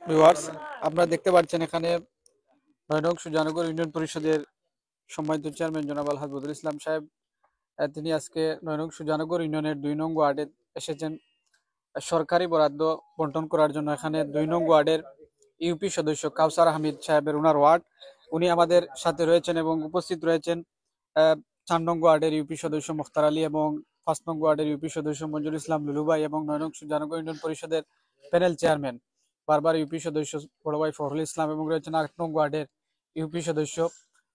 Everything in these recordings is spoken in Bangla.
ভিউয়ার্স, আপনারা দেখতে পাচ্ছেন এখানে নয়নং সুজানগর ইউনিয়ন পরিষদের সম্মানিত চেয়ারম্যান জনাব আলহাজ বদরুল ইসলাম সাহেব, তিনি আজকে নয়নং সুজানগর ইউনিয়নের 2 নং ওয়ার্ডে এসেছেন সরকারি বরাদ্দ বন্টন করার জন্য। এখানে 2 নং ওয়ার্ডের ইউপি সদস্য কাউসার আহমেদ সাহেবের উনার ওয়ার্ড, উনি আমাদের সাথে রয়েছেন এবং উপস্থিত রয়েছেন 4 নং ওয়ার্ডের ইউপি সদস্য মুখতার আলী এবং 5 নং ওয়ার্ডের ইউপি সদস্য মঞ্জুর ইসলাম লুলুভাই এবং নয়নং সুজানগর ইউনিয়ন পরিষদের প্যানেল চেয়ারম্যান বারবার ইউপি সদস্য বড় ভাই ফখরুল ইসলাম এবং রয়েছেন 8 নং ওয়ার্ডের ইউপি সদস্য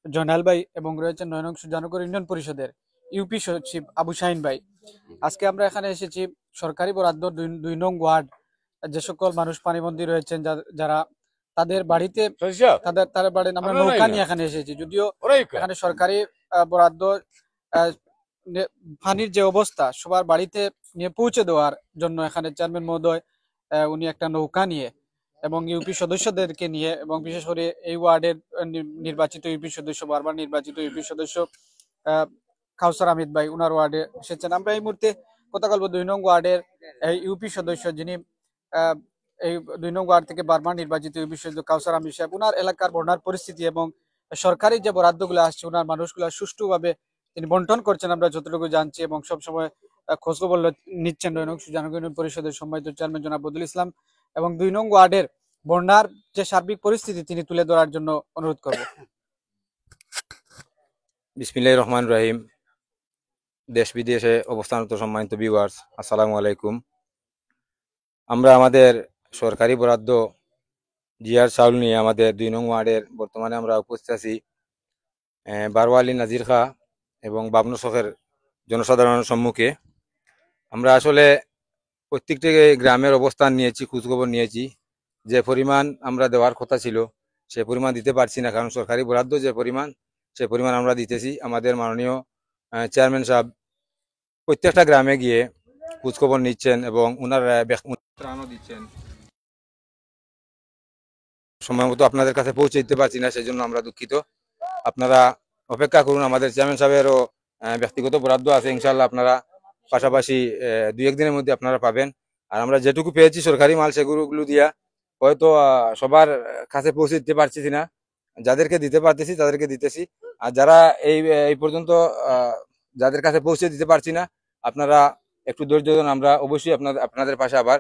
জয়নাল ভাই এবং রয়েছেন 9 নং সুজানগর ইউনিয়ন পরিষদের ইউপি সচিব আবু শাহিন ভাই। আজকে আমরা এখানে এসেছি সরকারি বরাদ্দ 2 নং ওয়ার্ড যে সকল মানুষ পানিবন্দী রয়েছেন, যারা তাদের বাড়িতে তাদের বাড়ি আমরা নৌকা নিয়ে এখানে এসেছি। যদিও এখানে সরকারি বরাদ্দ পানির যে অবস্থা সবার বাড়িতে নিয়ে পৌঁছে দেওয়ার জন্য এখানে চেয়ারম্যান মহোদয় উনি একটা নৌকা নিয়ে এবং ইউপি সদস্যদেরকে নিয়ে এবং বিশেষ করে এই ওয়ার্ডের নির্বাচিত ইউপি সদস্য বারবার নির্বাচিত ইউপি সদস্য কাউসার আহমেদ ভাই উনার ওয়ার্ডে এসেছেন। আমরা এই মুহূর্তে কথা বলবো 2 নং ওয়ার্ডের ইউপি সদস্য যিনি এই 2 নং ওয়ার্ড থেকে বারবার নির্বাচিত ইউপি সদস্য কাউসার আহমেদ সাহেব, উনার এলাকার বন্যার পরিস্থিতি এবং সরকারি যে বরাদ্দগুলো আসছে উনার মানুষগুলো সুষ্ঠুভাবে তিনি বন্টন করছেন আমরা যতটুকু জানছি এবং সবসময় খোঁজখবর নিচ্ছেন 9 নং সুজানগর ইউনিয়ন পরিষদের সম্মানিত চেয়ারম্যান জনাব বদরুল ইসলাম এবং 2 নং ওয়ার্ডের বন্যার যে সার্বিক পরিস্থিতি তিনি তুলে ধরার জন্য অনুরোধ করব। বিসমিল্লাহির রহমানির রহিম। দেশ বিদেশে অবস্থানরত সম্মানিত ভিউয়ার্স, আসসালামু আলাইকুম। আমরা আমাদের সরকারি বরাদ্দ জিয়ার চাউল নিয়ে আমাদের 2 নং ওয়ার্ডের বর্তমানে আমরা উপস্থিত আছি বারওয়ালি নাজির খা এবং বাবনু শখের জনসাধারণের সম্মুখে। আমরা আসলে প্রত্যেকটি গ্রামের অবস্থান নিয়েছি, খোঁজখবর নিয়েছি। যে পরিমাণ আমরা দেওয়ার কথা ছিল সে পরিমাণ দিতে পারছি না, কারণ সরকারি বরাদ্দ যে পরিমাণ সে পরিমাণ আমরা দিতেছি। আমাদের মাননীয় চেয়ারম্যান সাহেব প্রত্যেকটা গ্রামে গিয়ে খোঁজখবর নিচ্ছেন এবং উনার ত্রাণও দিচ্ছেন। সময় মতো আপনাদের কাছে পৌঁছে দিতে পারছি না, সেই জন্য আমরা দুঃখিত। আপনারা অপেক্ষা করুন, আমাদের চেয়ারম্যান সাহেবেরও ব্যক্তিগত বরাদ্দ আছে, ইনশাল্লাহ আপনারা পাশাপাশি 2-1 দিনের মধ্যে আপনারা পাবেন। আর আমরা যেটুকু পেয়েছি সরকারি মাল সেগুলো দিয়া হয়তো সবার কাছে পৌঁছে দিতে পারছি না, যাদেরকে দিতে পারতেছি তাদেরকে দিতেছি। আর যারা এই পর্যন্ত যাদের কাছে পৌঁছে দিতে পারছি না, আপনারা একটু ধৈর্য ধরুন, আমরা অবশ্যই আপনাদের পাশে আবার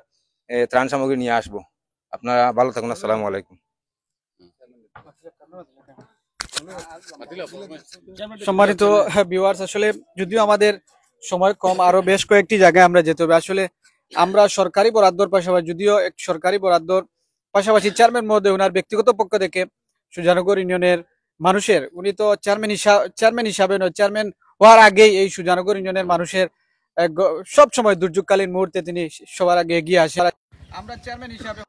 ত্রাণ সামগ্রী নিয়ে আসবো। আপনারা ভালো থাকুন, আসসালামু আলাইকুম। সম্মানিত ভিউয়ার্স, আসলে যদিও আমাদের সময় কম, আরো বেশ কয়েকটি জায়গায় আমরা যেতে হবে। আসলে আমরা সরকারি বরাদ্দর পাশাপাশি যদিও সরকারি বরাদ্দর পাশাপাশি চেয়ারম্যান মহোদয় ওনার ব্যক্তিগত পক্ষ থেকে সুজানগর ইউনিয়নের মানুষের, উনি তো চেয়ারম্যান হিসাবে নয়, চেয়ারম্যান হওয়ার আগেই এই সুজানগর ইউনিয়নের মানুষের সব সময় দুর্যোগকালীন মুহূর্তে তিনি সবার আগে এগিয়ে আসেন। আমরা চেয়ারম্যান হিসাবে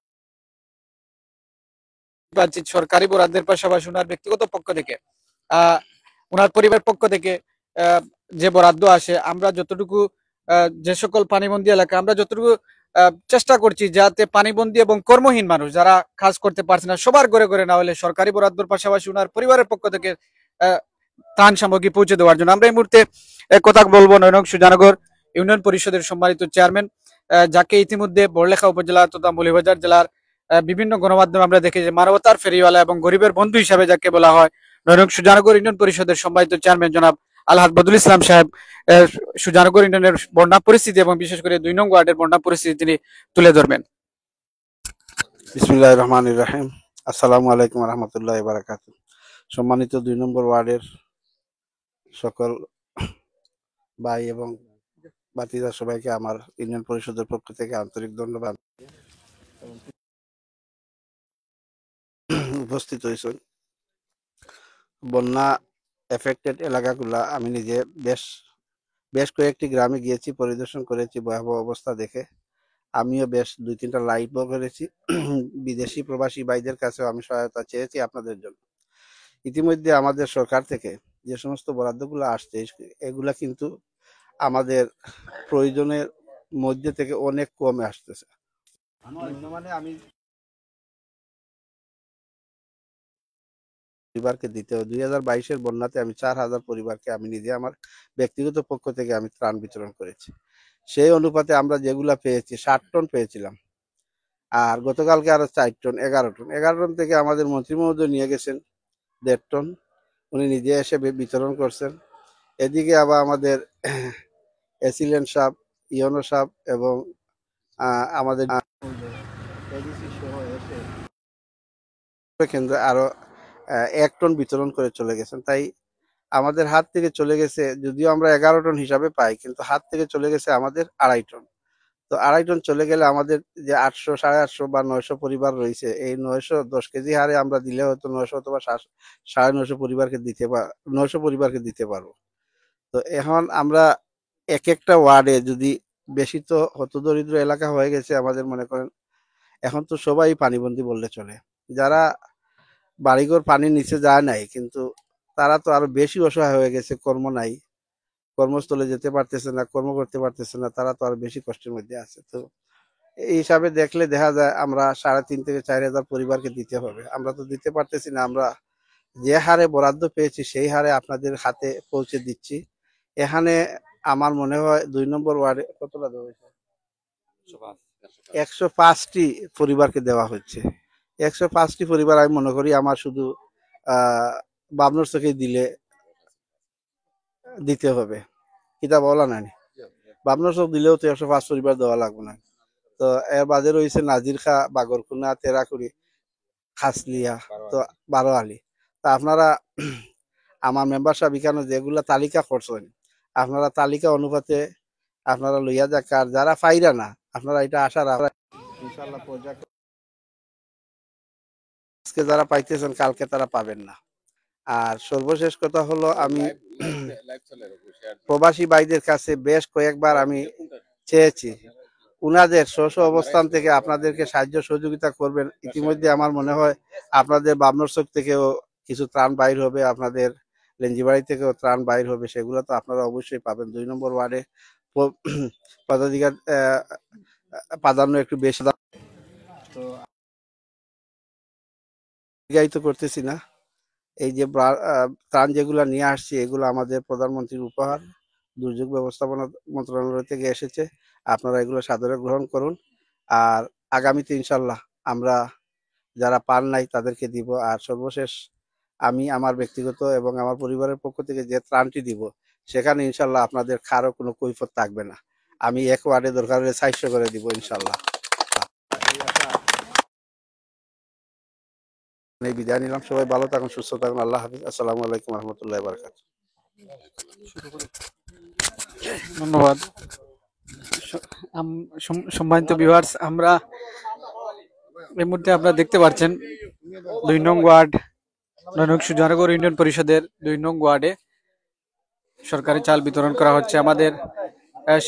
সরকারি বরাদ্দের পাশাপাশি ওনার ব্যক্তিগত পক্ষ থেকে ওনার পরিবারের পক্ষ থেকে যে বরাদ্দ আসে, আমরা যতটুকু যে সকল পানিবন্দী এলাকা আমরা যতটুকু চেষ্টা করছি যাতে পানিবন্দী এবং কর্মহীন মানুষ যারা কাজ করতে পারছে না সবার ঘরে ঘরে না হলে সরকারি বরাদ্দর পাশাপাশি ওনার পরিবারের পক্ষ থেকে ত্রাণ সামগ্রী পৌঁছে দেওয়ার জন্য আমরা এই মুহূর্তে কথা বলবো 9 নং সুজানগর ইউনিয়ন পরিষদের সম্মানিত চেয়ারম্যান, যাকে ইতিমধ্যে বড়লেখা উপজেলা তথা মৌলভীবাজার জেলার বিভিন্ন গণমাধ্যমে আমরা দেখি যে মানবতার ফেরিওয়ালা এবং গরিবের বন্ধু হিসাবে যাকে বলা হয় 9 নং সুজানগর ইউনিয়ন পরিষদের সম্মানিত চেয়ারম্যান জনাব আলহাজ বদরুল ইসলাম সাহেব সুজানগর ইউনিয়নের বন্যা পরিস্থিতি এবং বিশেষ করে 2 নং ওয়ার্ডের বন্যা পরিস্থিতি তিনি তুলে ধরবেন। বিসমিল্লাহির রহমানির রহিম। আসসালামু আলাইকুম ওয়া রাহমাতুল্লাহি ওয়া বারাকাতুহু। সম্মানিত 2 নম্বর ওয়ার্ডের সকল ভাই এবং বাতিজা সবাইকে আমার ইউনিয়ন পরিষদের পক্ষ থেকে আন্তরিক ধন্যবাদ। উপস্থিত হয়েছেন বন্যা এফেক্টেড এলাকাগুলা আমি নিজে বেশ কয়েকটি গ্রামে গিয়েছি, পরিদর্শন করেছি, ভয়াবহ অবস্থা দেখে আমিও বেশ 2-3টা লাইভও করেছি। বিদেশি প্রবাসী ভাইদের কাছেও আমি সহায়তা চেয়েছি আপনাদের জন্য। ইতিমধ্যে আমাদের সরকার থেকে যে সমস্ত বরাদ্দগুলো আসছে এগুলা কিন্তু আমাদের প্রয়োজনের মধ্যে থেকে অনেক কমে আসতেছে। মানে আমি পরিবারকে দিতে 2022-এর বন্যাতে আমি 4000 পরিবারকে আমি নিজে আমার ব্যক্তিগত পক্ষ থেকে আমি ত্রাণ বিতরণ করেছি। সেই অনুপাতে আমরা যেগুলা পেয়েছি 60 টন পেয়েছিলাম। আর গতকালকে আরো 4 টন, 11 টন। 11 টন থেকে আমাদের মন্ত্রী মহোদয় নিয়ে গেছেন 1.5 টন, উনি নিজে এসে বিতরণ করছেন। এদিকে আবার আমাদের এসিলেন্ট সাহেব, ইয়নো সাহেব এবং আমাদের এডিসি সহ এসে কেন্দ্রে আরো 1 টন বিতরণ করে চলে গেছেন। তাই আমাদের হাত থেকে চলে গেছে, যদিও আমরা 11 টন হিসাবে পাই, কিন্তু হাত থেকে চলে গেছে আমাদের 2.5 টন। তো 2.5 টন চলে গেলে আমাদের যে 800, 850 বা 900 পরিবার রয়েছে, এই 910 কেজি হারে আমরা দিলে হয়তো 900 অথবা 950 পরিবারকে 900 পরিবারকে দিতে পারবো। তো এখন আমরা এক একটা ওয়ার্ডে যদি, বেশি তো হতদরিদ্র এলাকা হয়ে গেছে আমাদের, মনে করেন এখন তো সবাই পানিবন্দী বললে চলে। যারা বাড়িঘর পানির নিচে যায় নাই, কিন্তু তারা তো আরো বেশি অসহায় হয়ে গেছে, কর্ম নাই, কর্মস্থলে যেতে পারতেছে না, কর্ম করতে পারতেছে না, তারা তো আরো বেশি কষ্টের মধ্যে আছে। তো এই হিসাবে দেখলে দেখা যায় আমরা 3,500 থেকে 4,000 পরিবারকে দিতে হবে। আমরা তো দিতে পারতেছি না, আমরা যে হারে বরাদ্দ পেয়েছি সেই হারে আপনাদের হাতে পৌঁছে দিচ্ছি। এখানে আমার মনে হয় 2 নম্বর ওয়ার্ডে কতটা দেওয়া হয়েছে, 105টি পরিবারকে দেওয়া হচ্ছে। 105টি পরিবার আমি মনে করি আমার শুধু বাবনুর চোখে দিতে হবে, কিতা বলা নাই, বাবনুর চোখ দিলেও তো 105 পরিবার দেওয়া লাগবে না। তো এর বাদে রয়েছে নাজির খা, বাগরকুনা, তেরাকুড়ি, খাসলিয়া, তো 12 আলি। তা আপনারা আমার মেম্বার সাহেব এখানে যেগুলা তালিকা করছেন, আপনারা তালিকা অনুপাতে আপনারা লইয়া যাক। আর যারা পাইরা না, আপনারা এটা আশা রাখা ইনশাআল্লাহ আজকে যারা পাইতেছেন কালকে তারা পাবেন না। আর সর্বশেষ কথা হলো, আমি প্রবাসী ভাইদের কাছে বেশ কয়েকবার আমি চেয়েছি, উনাদের স্ব অবস্থান থেকে আপনাদেরকে সাহায্য সহযোগিতা করবেন। ইতিমধ্যে আমার মনে হয় আপনাদের বাবনর চোখ থেকেও কিছু ত্রাণ বাইর হবে, আপনাদের লেঞ্জিবাড়ি থেকেও ত্রাণ বাইর হবে, সেগুলো তো আপনারা অবশ্যই পাবেন। 2 নম্বর ওয়ার্ডে পদাধিকার প্রাধান্য একটু বেশি, তো তো করতেছি না। এই যে ত্রাণ যেগুলো নিয়ে আসছি, এগুলো আমাদের প্রধানমন্ত্রীর উপহার, দুর্যোগ ব্যবস্থাপনা মন্ত্রণালয় থেকে এসেছে। আপনারা এগুলো সাদরে গ্রহণ করুন। আর আগামীতে ইনশাল্লাহ আমরা যারা পান নাই তাদেরকে দিব। আর সর্বশেষ আমি আমার ব্যক্তিগত এবং আমার পরিবারের পক্ষ থেকে যে ত্রাণটি দিব, সেখানে ইনশাল্লাহ আপনাদের কারো কোনো কৈফত থাকবে না। আমি এক ওয়ার্ডে দরকার হলে 400 করে দিব ইনশাল্লাহ। এই বিদায় নিলাম, সবাই ভালো থাকুন, সুস্থ থাকুন, আল্লাহ হাফিজ, আসসালামু আলাইকুম রহমতুল্লাহ বারকাত। ধন্যবাদ। সম্মানিত ভিউয়ার্স, আমরা এই মুহূর্তে আপনারা দেখতে পাচ্ছেন 2 নং ওয়ার্ড, 9 নং সুজানগর ইউনিয়ন পরিষদের 2 নং ওয়ার্ডে সরকারি চাল বিতরণ করা হচ্ছে। আমাদের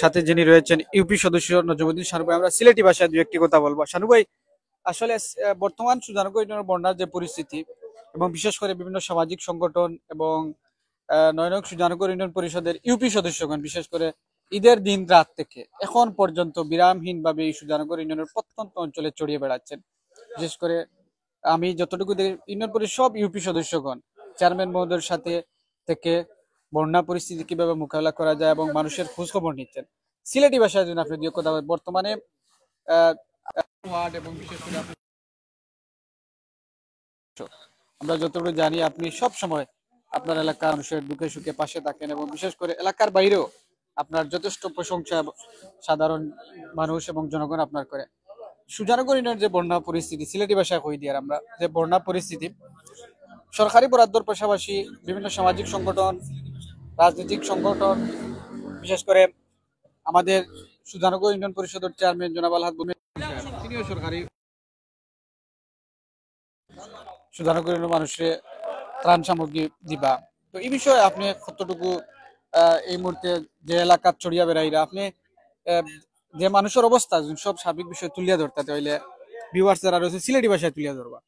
সাথে যিনি রয়েছেন ইউপি সদস্য নজমুদ্দিন শানু ভাই, আমরা সিলেটি ভাষায় 2 একটি কথা বলবো। শানু ভাই, আসলে বর্তমান সুজানগর ইউনিয়নের বন্যার যে পরিস্থিতি, এবং বিশেষ করে বিভিন্ন সামাজিক সংগঠন এবং 9 নং সুজানগর ইউনিয়ন পরিষদের ইউপি সদস্যগণ, বিশেষ করে ঈদের দিন রাত থেকে এখন পর্যন্ত বিরামহীন ভাবে এই সুজানগর ইউনিয়নের প্রত্যন্ত অঞ্চলে ছড়িয়ে বেড়াচ্ছেন। বিশেষ করে আমি যতটুকু ইউনিয়ন পরিষদ সব ইউপি সদস্যগণ চেয়ারম্যান মহোদয়ের সাথে থেকে বন্যা পরিস্থিতি কিভাবে মোকাবেলা করা যায় এবং মানুষের খোঁজ খবর নিচ্ছেন। সিলেটি ভাষায় যদি আপনি 2 কথা বলেন, বর্তমানে ওয়ার্ড এবং বিশেষ করে আমরা যতটুকু জানি আপনি সব সময় আপনার এলাকার মানুষের দুঃখে সুখে পাশে থাকেন, এবং বিশেষ করে এলাকার বাইরেও আপনার যথেষ্ট প্রশংসা সাধারণ মানুষ এবং জনগণ আপনার করে। সুজানগর ইউনিয়নের যে বন্যা পরিস্থিতি, সিলেটি ভাষায় কই দিয়ে আমরা যে বন্যা পরিস্থিতি, সরকারি বরাদ্দর পাশাপাশি বিভিন্ন সামাজিক সংগঠন, রাজনৈতিক সংগঠন, বিশেষ করে আমাদের সুজানগর ইউনিয়ন পরিষদের চেয়ারম্যান জনাব আলহাদ তিনিও সরকারি সুজানগর ইউনিয়ন মানুষের ত্রাণ সামগ্রী দিবা। তো এই বিষয়ে আপনি কতটুকু এই মুহূর্তে যে এলাকার ছড়িয়া বেড়াইরা আপনি যে মানুষের অবস্থা সব সার্বিক বিষয় তুলিয়া ধরতে হইলে ভিউয়ার্স যারা রয়েছে সিলেটি ভাষায় তুলিয়া ধরবা।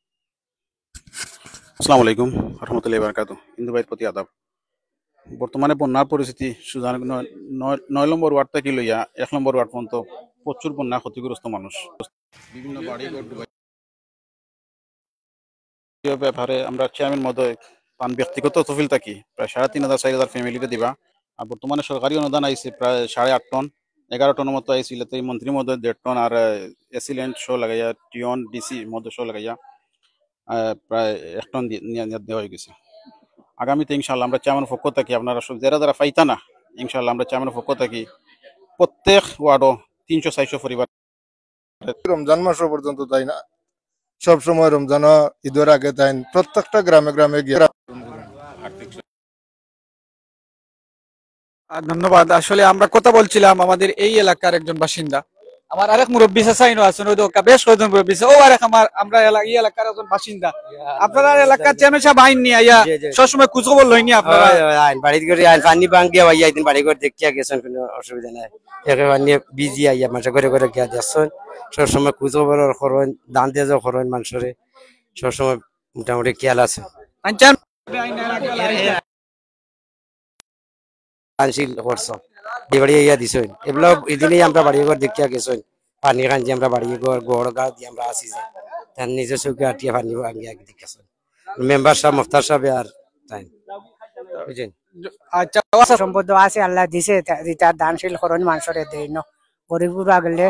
আসসালামু আলাইকুম রহমতুল্লাহি বারাকাতু। হিন্দু ভাইয়ের প্রতি আদাব। বর্তমানে বন্যার পরিস্থিতি সুজানগর 9 নম্বর ওয়ার্ড থেকে লইয়া 1 নম্বর ওয়ার্ড পর্যন্ত প্রচুর বন্যা ক্ষতিগ্রস্ত মানুষ, বিভিন্ন বাড়ি ঘর ডুবাই। ব্যাপারে আমরা চেয়ারম্যান মহোদয় পান ব্যক্তিগত তহবিল থাকি প্রায় 3,500-4,000 ফ্যামিলিতে দিবা। আর বর্তমানে সরকারি অনুদান আইছে প্রায় 8.5 টন, 11 টনের মতো আইছিল, তো এই মন্ত্রীর মধ্যে 1.5 টন আর এসিলেন্ট শো লাগাইয়া টিয়ন ডিসি মধ্যে শো লাগাইয়া প্রায় 1 টন দেওয়া হয়ে গেছে। আগামীতে ইনশাল্লাহ আমরা চেয়ারম্যানের পক্ষ থাকি, আপনারা সব যারা যারা পাইতা না, ইনশাল্লাহ আমরা চেয়ারম্যানের পক্ষ থাকি প্রত্যেক ওয়ার্ডও 300-400 পরিবার রমজান মাস পর্যন্ত তাই না, সব সময় রমজান ঈদের আগে তাই প্রত্যেকটা গ্রামে গ্রামে গিয়ে ধন্যবাদ। আসলে আমরা কথা বলছিলাম আমাদের এই এলাকার একজন বাসিন্দা, আমার আরেক মুরব্বী চাচাইনো আছেন, ওই তো বেশ কয়েকজন মুরব্বী আছে, ও আরেক আমরা এই এলাকার একজন বাসিন্দা। আপনারা এলাকার চেয়ারম্যান সাহেব আইন নিয়ে আইয়া সবসময় খোঁজ খবর লইনি আপনারা? বাড়িতে করে পানি ভাঙ্গিয়া ভাইয়া একদিন বাড়ি করে দেখিয়া গেছেন, কোনো অসুবিধা নাই। একেবারে বিজি আইয়া মানুষের ঘরে ঘরে গিয়া দেখছেন, সবসময় খোঁজ খবর করেন, দান দিয়ে যাও করেন মানুষের, সবসময় মোটামুটি খেয়াল আছে। আনছিল করছো বাড়ি ইয়া দিছেন, এগুলো এদিনেই আমরা বাড়ি ঘর দেখিয়া গেছেন, পানি খাঞ্জি আমরা বাড়ি ঘর গড় গা দিয়ে আমরা আসি যে তার নিজের চৌকে আটিয়া পানি ভাঙ্গিয়া দেখেছেন মেম্বার সাহেব মুফতার সাহেব আর তাই বুঝছেন। আচ্ছা, সম্পদ আছে আল্লাহ দিছে, তার দানশীল করণ মানুষের দেয় গরিবুর আগলে